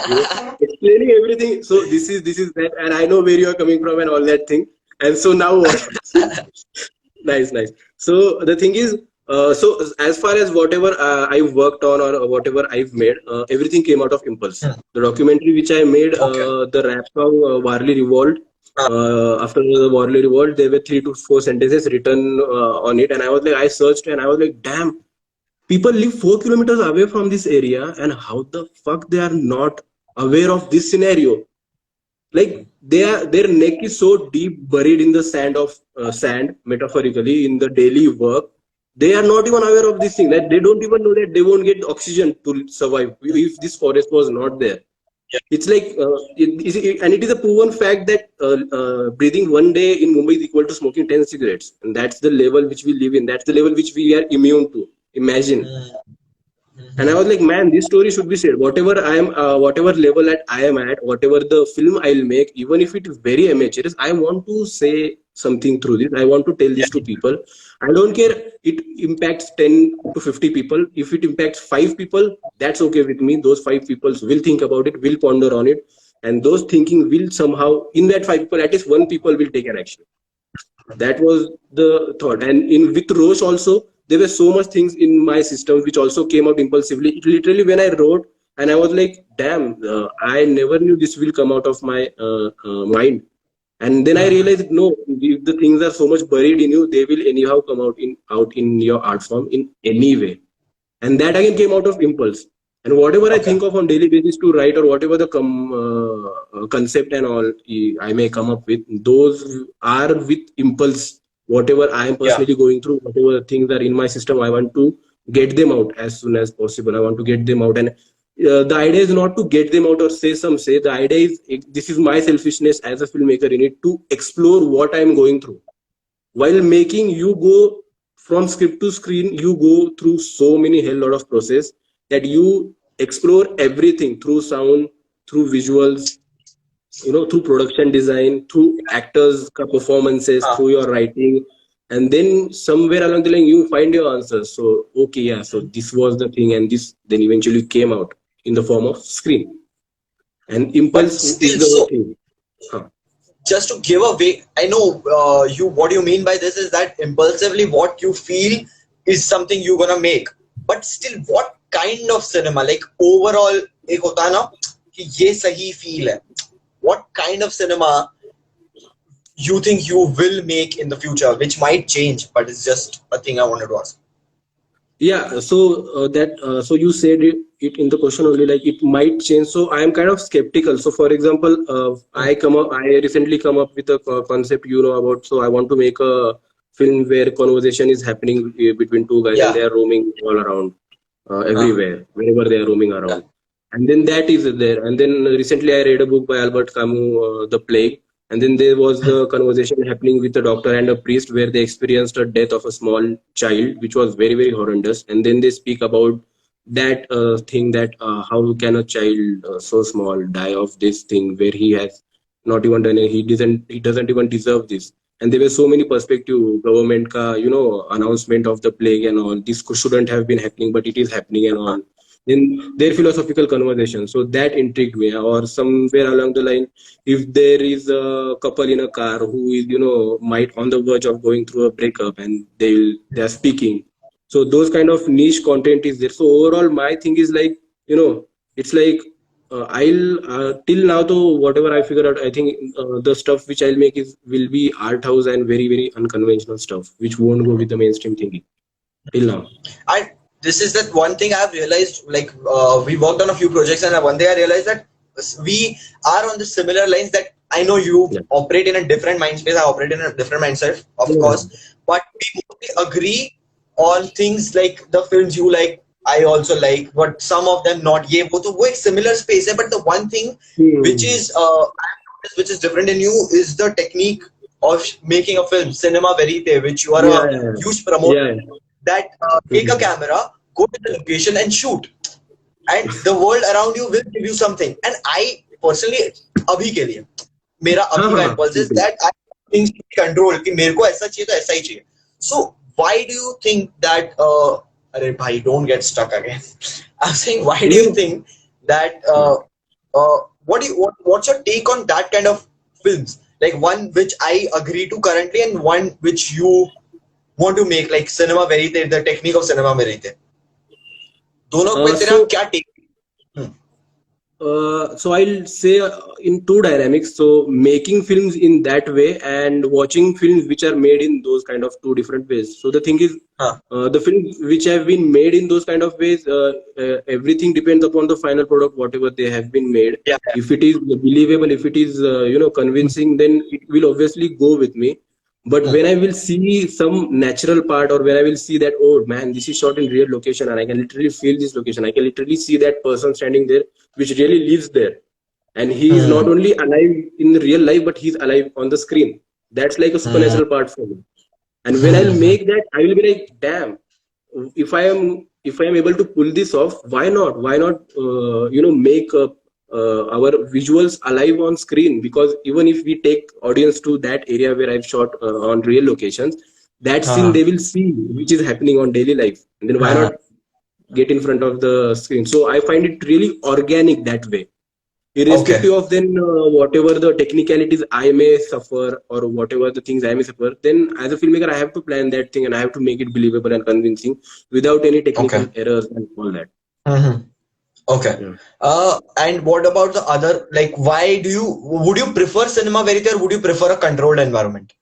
explaining everything. So this is that, and I know where you're coming from and all that thing. And so now what? Nice. So the thing is, so as far as whatever I've worked on or whatever I've made, everything came out of impulse. The documentary which I made, Okay. the rap song Warli Revolt. After the Warli Revolt, there were 3 to 4 sentences written on it, and I was like, I searched and I was like, damn, people live 4 kilometers away from this area, and how the fuck they are not aware of this scenario? Like their neck is so deep buried in the sand metaphorically in the daily work, they are not even aware of this thing. That they don't even know that they won't get oxygen to survive if this forest was not there. It's like, and it is a proven fact that breathing one day in Mumbai is equal to smoking 10 cigarettes. And that's the level which we live in. That's the level which we are immune to. Imagine. And I was like, man, this story should be said. Whatever I am, whatever level I am at, whatever the film I'll make, even if it is very amateurish, I want to say something through this. I want to tell this to people. I don't care it impacts 10 to 50 people. If it impacts 5 people, that's okay with me. Those 5 people will think about it, will ponder on it. And those thinking will somehow, in that 5 people, at least 1 people will take an action. That was the thought. And with Roche also, there were so much things in my system which also came out impulsively. Literally, when I wrote, and I was like, damn, I never knew this will come out of my mind. And then I realized, no, if the things are so much buried in you, they will anyhow come out in your art form in any way. And that again came out of impulse. And whatever I think of on daily basis to write, or whatever the concept and all I may come up with, those are with impulse. Whatever I am personally going through, whatever things are in my system, I want to get them out as soon as possible. I want to get them out. And the idea is not to get them out or say. The idea is, this is my selfishness as a filmmaker in it, to explore what I am going through. While making, you go from script to screen, you go through so many hell lot of process that you explore everything through sound, through visuals, through production design, through actors' performances, through your writing. And then somewhere along the line, you find your answers. So, so this was the thing, and this then eventually came out in the form of screen. And impulse is the thing. Just to give away, I know what you mean by this is that impulsively what you feel is something you're gonna make. But still, what kind of cinema? Like overall, ek hota hai na ki ye sahi feel hai. What kind of cinema you think you will make in the future, which might change, but it's just a thing I wanted to ask. Yeah, so so you said it in the question only, like it might change. So I am kind of skeptical. So for example, I recently come up with a concept about. So I want to make a film where conversation is happening between 2 guys, and they are roaming all around everywhere, wherever they are roaming around. And then that is there. And then recently I read a book by Albert Camus, The Plague. And then there was the conversation happening with a doctor and a priest where they experienced a death of a small child, which was very, very horrendous. And then they speak about that thing, that how can a child so small die of this thing where he has not even done it. He doesn't even deserve this. And there were so many perspectives, government ka, announcement of the plague and all. This shouldn't have been happening, but it is happening and all. In their philosophical conversation. So that intrigued me. Or somewhere along the line, if there is a couple in a car who is, might on the verge of going through a breakup, and they are speaking. So those kind of niche content is there. So overall, my thing is like, it's like I'll till now though, whatever I figure out, I think the stuff which I'll make will be art house and very, very unconventional stuff, which won't go with the mainstream thinking till now. This is that one thing I've realized, like we worked on a few projects, and one day I realized that we are on the similar lines. That I know you operate in a different mind space, I operate in a different mindset, of course, but we mostly agree on things like the films you like, I also like, but some of them not. Ye wo to wo ek similar space hai, but the one thing which is different in you is the technique of making a film, cinema verite, which you are a huge promoter. That take a camera, go to the location and shoot, and the world around you will give you something. And I personally, abhi ke liye, mera abhi ka impulse is that I things to control कि मेरे को ऐसा चाहिए तो ऐसा ही चाहिए. So why do you think that? Arey bhai, don't get stuck again. I'm saying, why do you think that? What's your take on that kind of films? Like one which I agree to currently, and one which you want to make, like cinema verite, the technique of cinema verite. दोनों में तेरा क्या take? So I'll say in two dynamics. So making films in that way and watching films which are made in those kind of two different ways. So the thing is, the films which have been made in those kind of ways, everything depends upon the final product, whatever they have been made. If it is believable, if it is convincing, then it will obviously go with me. But when I will see some natural part, or when I will see that, oh man, this is shot in real location, and I can literally feel this location, I can literally see that person standing there, which really lives there, and he is not only alive in real life, but he's alive on the screen. That's like a supernatural part for me. And when I'll make that, I will be like, damn, if I am able to pull this off, why not? Why not? Make our visuals alive on screen? Because even if we take audience to that area where I've shot on real locations, that scene they will see which is happening on daily life, and then why not get in front of the screen? So I find it really organic that way, irrespective of then whatever the technicalities I may suffer, or whatever the things I may suffer. Then as a filmmaker, I have to plan that thing, and I have to make it believable and convincing without any technical errors and all that. Okay. And what about the other, like, would you prefer cinema verite, or would you prefer a controlled environment?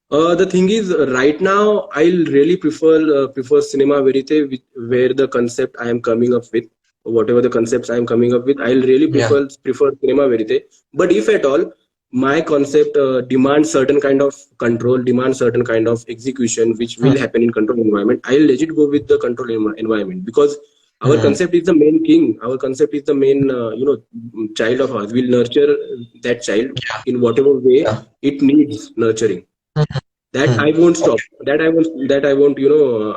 The thing is, right now I'll really prefer cinema verite, where the concept I am coming up with, whatever the concepts I am coming up with, I'll really prefer cinema verite. But if at all my concept demands certain kind of control, demands certain kind of execution, which will happen in control environment, I'll let it go with the control environment, because our concept is the main king. Our concept is the main, child of ours. We'll nurture that child in whatever way it needs nurturing. That I won't stop. That I won't.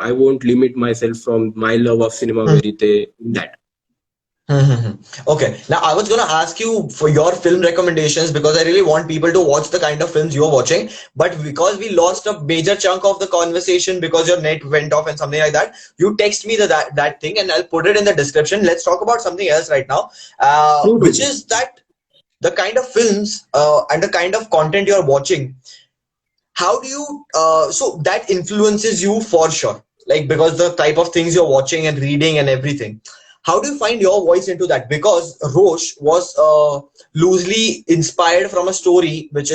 I won't limit myself from my love of cinema verite in that. Okay, now I was gonna ask you for your film recommendations, because I really want people to watch the kind of films you're watching. But because we lost a major chunk of the conversation because your net went off and something like that, you text me that thing, and I'll put it in the description. Let's talk about something else right now, which is that the kind of films and the kind of content you're watching. How do you so that influences you for sure, like, because the type of things you're watching and reading and everything. How do you find your voice into that? Because Roche was loosely inspired from a story which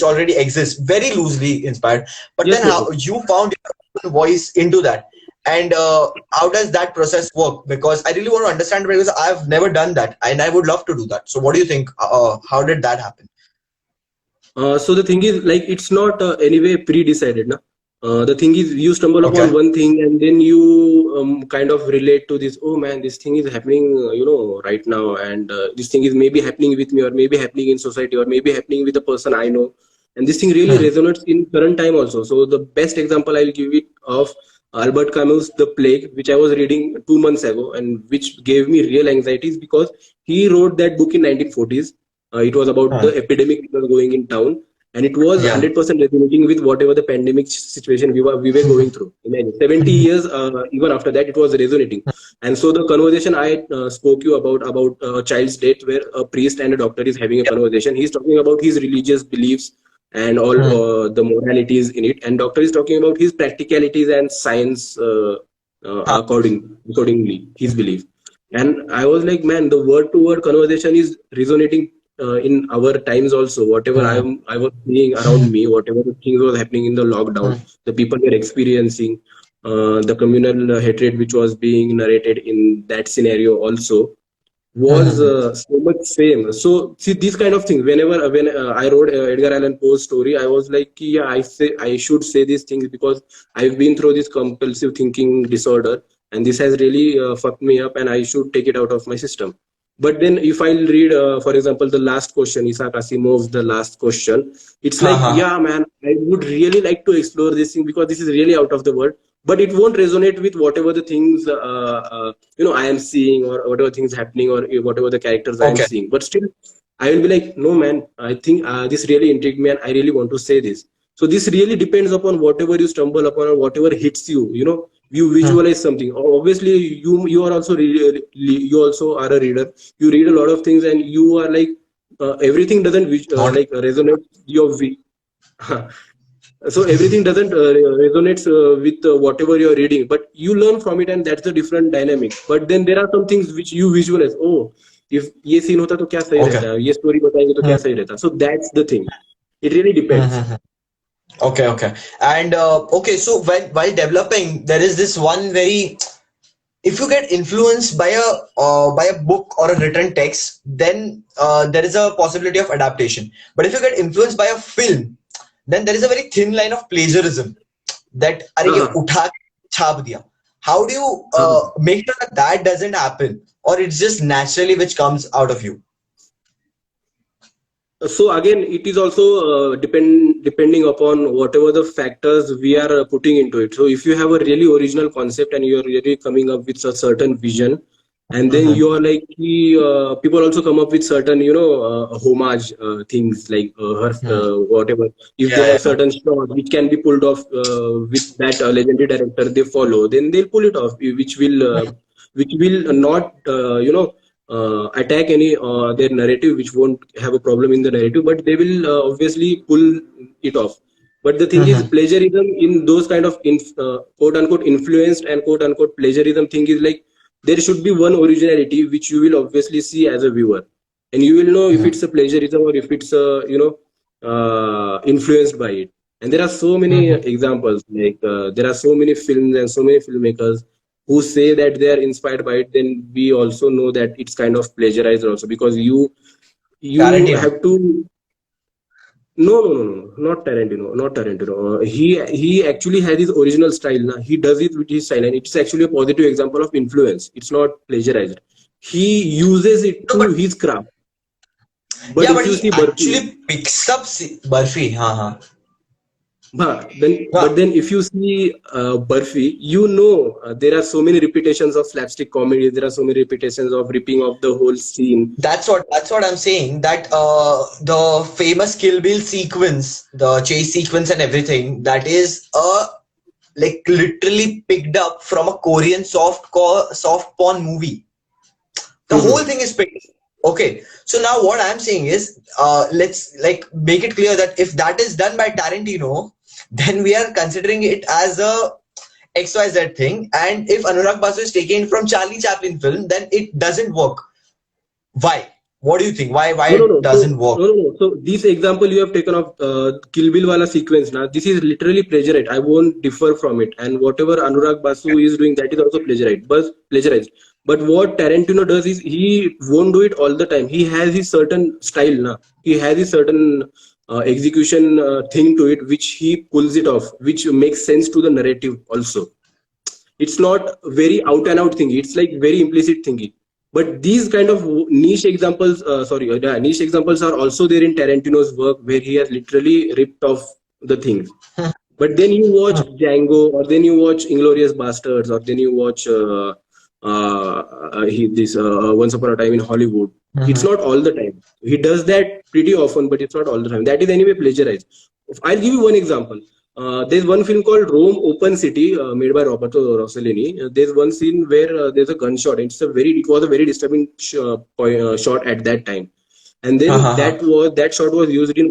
already exists, very loosely inspired. But then how you found your own voice into that, and how does that process work? Because I really want to understand, because I've never done that, and I would love to do that. So what do you think? How did that happen? So the thing is, like, it's not anyway pre-decided, na? The thing is, you stumble upon one thing, and then you kind of relate to this. Oh man, this thing is happening, right now, and this thing is maybe happening with me, or maybe happening in society, or maybe happening with a person I know, and this thing really resonates in current time also. So the best example I'll give it of Albert Camus' The Plague, which I was reading 2 months ago, and which gave me real anxieties, because he wrote that book in 1940s. It was about the epidemic that was going in town. And it was 100% resonating with whatever the pandemic situation we were going through. In 70 years, even after that, it was resonating. And so the conversation I spoke you about a child's death, where a priest and a doctor is having a conversation. He's talking about his religious beliefs and all the moralities in it. And doctor is talking about his practicalities and science accordingly, his belief. And I was like, man, the word-to-word conversation is resonating in our times also. Whatever I was seeing around me, whatever the things was happening in the lockdown, the people were experiencing, the communal hatred which was being narrated in that scenario also was so much same. So see, these kind of things, when I wrote Edgar Allan Poe's story, I was like, yeah, I should say these things, because I've been through this compulsive thinking disorder, and this has really fucked me up, and I should take it out of my system. But then if I read, for example, the last question, Isaac Asimov's The Last Question, it's like, yeah, man, I would really like to explore this thing, because this is really out of the world, but it won't resonate with whatever the things, I am seeing, or whatever things happening, or whatever the characters I am seeing. But still, I will be like, no, man, I think this really intrigued me, and I really want to say this. So this really depends upon whatever you stumble upon, or whatever hits you, you visualize something. Obviously, you are also you also are a reader. You read a lot of things, and you are like, everything doesn't like resonate your so everything doesn't resonates with whatever you're reading, but you learn from it, and that's a different dynamic. But then there are some things which you visualize. Oh, if ye scene hota to kya sahi rehta, ye story batayenge to kya sahi rehta. So that's the thing. It really depends. Okay. And so while developing, there is this one if you get influenced by a book or a written text, then there is a possibility of adaptation. But if you get influenced by a film, then there is a very thin line of plagiarism. That अरे ये उठा के छाप दिया. How do you make sure that that doesn't happen, or it's just naturally which comes out of you? So again, it is also depending upon whatever the factors we are putting into it. So if you have a really original concept and you are really coming up with a certain vision, and then you are like people also come up with certain homage things like whatever. If they have certain shot which can be pulled off with that legendary director they follow, then they'll pull it off, which will not attack any their narrative, which won't have a problem in the narrative, but they will obviously pull it off. But the thing is, plagiarism in those kind of quote unquote influenced and quote unquote plagiarism thing is like, there should be one originality which you will obviously see as a viewer, and you will know if it's a plagiarism or if it's influenced by it. And there are so many examples, like there are so many films and so many filmmakers who say that they are inspired by it. Then we also know that it's kind of plagiarized also, because you have to. No, not Tarantino. He actually has his original style. Now he does it with his style, and it's actually a positive example of influence. It's not plagiarized. He uses it to his craft. But yeah, if but you he see actually picks up Barfi. But then if you see Barfi, there are so many repetitions of slapstick comedy. There are so many repetitions of ripping off the whole scene. That's what I'm saying. That the famous Kill Bill sequence, the chase sequence and everything, that is like literally picked up from a Korean soft porn movie. The whole thing is picked. Okay, so now what I'm saying is, let's like make it clear that if that is done by Tarantino, then we are considering it as a XYZ thing. And if Anurag Basu is taken from Charlie Chaplin film, then it doesn't work. Why? What do you think? Why it doesn't work? No. So this example you have taken of Kill Bill wala sequence, now this is literally plagiarized. I won't differ from it. And whatever Anurag Basu is doing, that is also plagiarized. But what Tarantino does is, he won't do it all the time. He has his certain style now. He has his certain execution thing to it, which he pulls it off, which makes sense to the narrative also. It's not very out and out thingy. It's like very implicit thingy. But these kind of niche examples are also there in Tarantino's work, where he has literally ripped off the things. But then you watch Django, or then you watch Inglourious Bastards, or then you watch Once Upon a Time in Hollywood. It's not all the time. He does that pretty often, but it's not all the time. That is anyway plagiarized. I'll give you one example. There's one film called Rome Open City, made by Roberto Rossellini. There's one scene where there's a gunshot. It was a very disturbing shot at that time. And then that shot was used in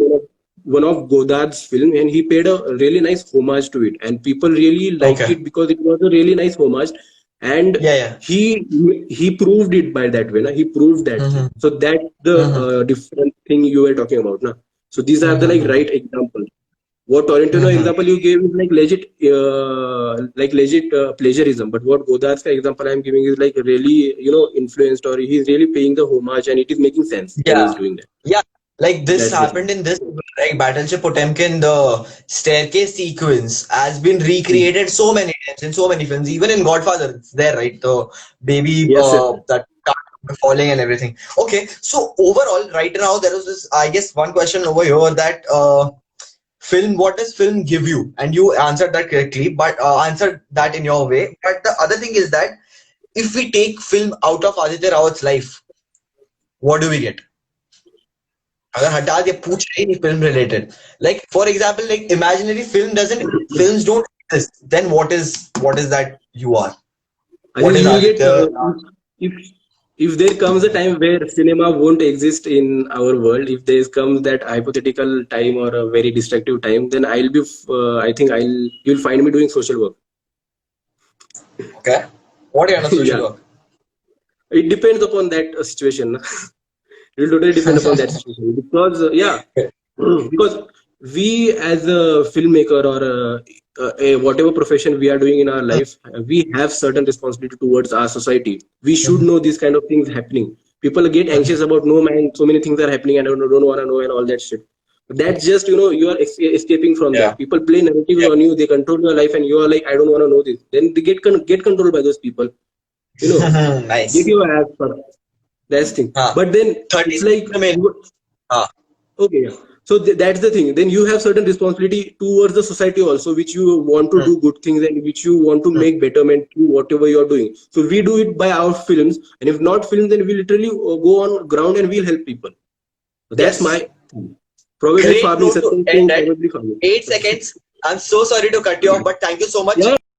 one of Godard's film, and he paid a really nice homage to it. And people really liked it because it was a really nice homage. And he proved it by that way. He proved that. So that's the different thing you were talking about. So these are the right examples. What Tarantino example you gave is like legit plagiarism, but what Godard's example I'm giving is like really influenced, or he's really paying the homage and it is making sense when he's doing that. Yeah, like this happened in this, like Battleship Potemkin, the staircase sequence has been recreated so many times in so many films. Even in Godfather, it's there, right? The baby that falling and everything. Okay, so overall, right now there was this, I guess, one question over here that what does film give you? And you answered that correctly, but answered that in your way. But the other thing is that if we take film out of Aditya Raut's life, what do we get? अगर हटा दिया, पूछ रही नहीं film related. Like for example, like imaginary films don't exist. Then what is that you are? What is if there comes a time where cinema won't exist in our world, if there comes that hypothetical time or a very destructive time, then I'll be, you'll find me doing social work. Okay. What kind of social work? It depends upon that situation. It will totally depend upon that situation. Because, because we as a filmmaker or whatever profession we are doing in our life, we have certain responsibility towards our society. We should know these kind of things happening. People get anxious about, no man, so many things are happening and I don't want to know and all that shit. That's just, you are escaping from Yeah. that. People play narratives on you, they control your life, and you are like, I don't want to know this. Then they get controlled by those people. Nice. Get your ass first. That's the thing. But then 30 it's like, okay, yeah. So that's the thing. Then you have certain responsibility towards the society also, which you want to do good things and which you want to make betterment to whatever you are doing. So we do it by our films, and if not films, then we literally go on ground and we'll help people. So that's my thing. Probably Great farming, note to end at. probably farming. 8 seconds. I'm so sorry to cut you off, but thank you so much. Yeah.